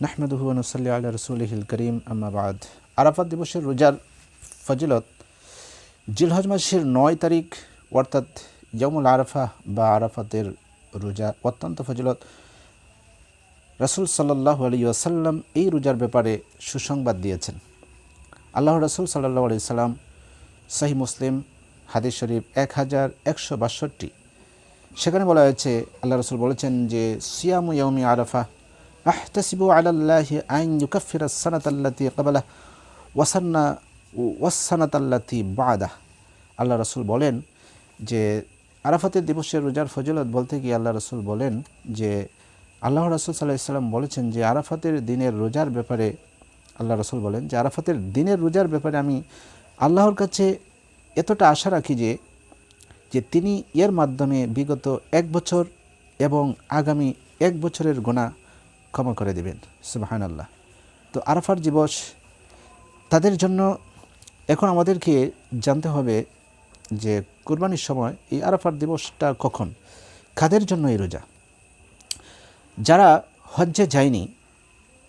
নাহমাদুহু ওয়া নুসাল্লি আলা রাসূলিহিল কারীম, আম্মা বাদ। আরাফাত দিবসের রোজার ফজিলত জিলহজ মাসের ৯ তারিখ অর্থাৎ ইয়াউমুল আরাফা বা আরাফাতের রোজা অত্যন্ত ফজিলত। রাসূল সাল্লাল্লাহু আলাইহি ওয়াসাল্লাম এই রোজার ব্যাপারে সুসংবাদ দিয়েছেন। আল্লাহর রাসূল সাল্লাল্লাহু আলাইহি সাল্লাম সহিহ মুসলিম হাদিস শরীফ 1162, সেখানে বলা হয়েছে, আল্লাহ রাসূল বলেছেন যে সিয়ামু ইয়াউমি আরাফা আহতাসিবু আলাল্লাহি আন ইউকাফিরাস সানাতাল্লাতী ক্বাবলাহ ওয়াস-সানাতাল্লাতী বা'দাহ। আল্লাহ রাসূল বলেন যে আরাফাতের দিবসের রোজার ফজিলত বলতে গিয়ে আল্লাহ রাসূল বলেন যে আল্লাহ রাসূল সাল্লাল্লাহু আলাইহি সাল্লাম বলেছেন যে আরাফাতের দিনের রোজার ব্যাপারে আল্লাহ রাসূল বলেন যে আরাফাতের দিনের রোজার ব্যাপারে আমি আল্লাহর কাছে এতটা আশা রাখি যে তিনি এর মাধ্যমে বিগত 1 বছর এবং আগামী 1 বছরের গুনাহ ক্ষমা করে দেবেন। সুবহানাল্লাহ। তো আরাফার দিবস তাদের জন্য এখন আমাদেরকে জানতে হবে যে কুরবানির সময় এই আরাফার দিবসটা কখন, কাদের জন্য এই রোজা। যারা হজ্জে যায়নি,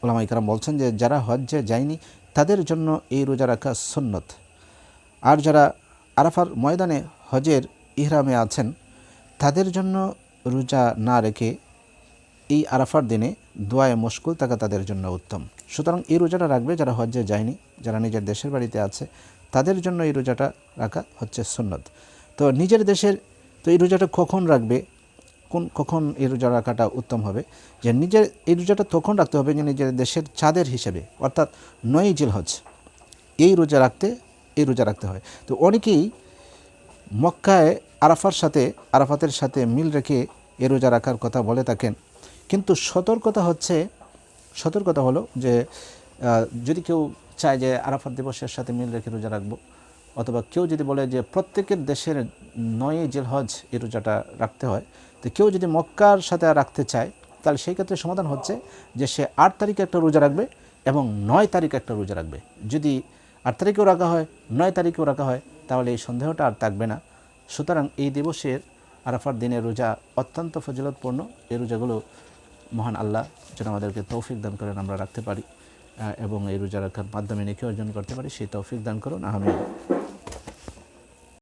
উলামায়ে কেরাম বলছেন যে যারা হজ্জে যায়নি তাদের জন্য এই রোজা রাখা সুন্নত। আর যারা আরাফার ময়দানে হজের ইহরামে আছেন তাদের জন্য রোজা না রেখে এই আরাফার দিনে দোয়ায়ে মশগুল থাকা তাদের জন্য উত্তম। সুতরাং এই রোজাটা রাখবে যারা হজ্জে যায়নি, যারা নিজের দেশের বাড়িতে আছে তাদের জন্য এই রোজাটা রাখা হচ্ছে সুন্নত। তো নিজের দেশের তো এই রোজাটা কখন রাখবে, কখন এই রোজা রাখাটা উত্তম হবে, যে নিজের এই রোজাটা তখন রাখতে হবে যে নিজের দেশের চাঁদের হিসেবে, অর্থাৎ 9 জিলহজ এই রোজা রাখতে হয়। তো অনেকেই মক্কায় আরাফাতের সাথে মিল রেখে এই রোজা রাখার কথা বলে থাকেন, কিন্তু সতর্কতা হলো যে যদি কেউ চায় যে আরাফাত দিবসের সাথে মিল রেখে রোজা রাখবো, অথবা কেউ যদি বলে যে প্রত্যেকের দেশের 9 জিলহজ এই রোজাটা রাখতে হয়, তো কেউ যদি মক্কার সাথে রাখতে চায় তাহলে সেই ক্ষেত্রে সমাধান হচ্ছে যে সে 8 তারিখে একটা রোজা রাখবে এবং 9 তারিখে একটা রোজা রাখবে। যদি 8 তারিখেও রাখা হয়, 9 তারিখেও রাখা হয়, তাহলে এই সন্দেহটা আর থাকবে না। সুতরাং এই দিবসের আরাফার দিনের রোজা অত্যন্ত ফজিলতপূর্ণ। এই রোজাগুলো মহান আল্লাহ যেন আমাদেরকে তৌফিক দান করেন আমরা রাখতে পারি এবং এই রোজা রাখার মাধ্যমে নেকি অর্জন করতে পারি, সেই তৌফিক দান করুন। আমিন।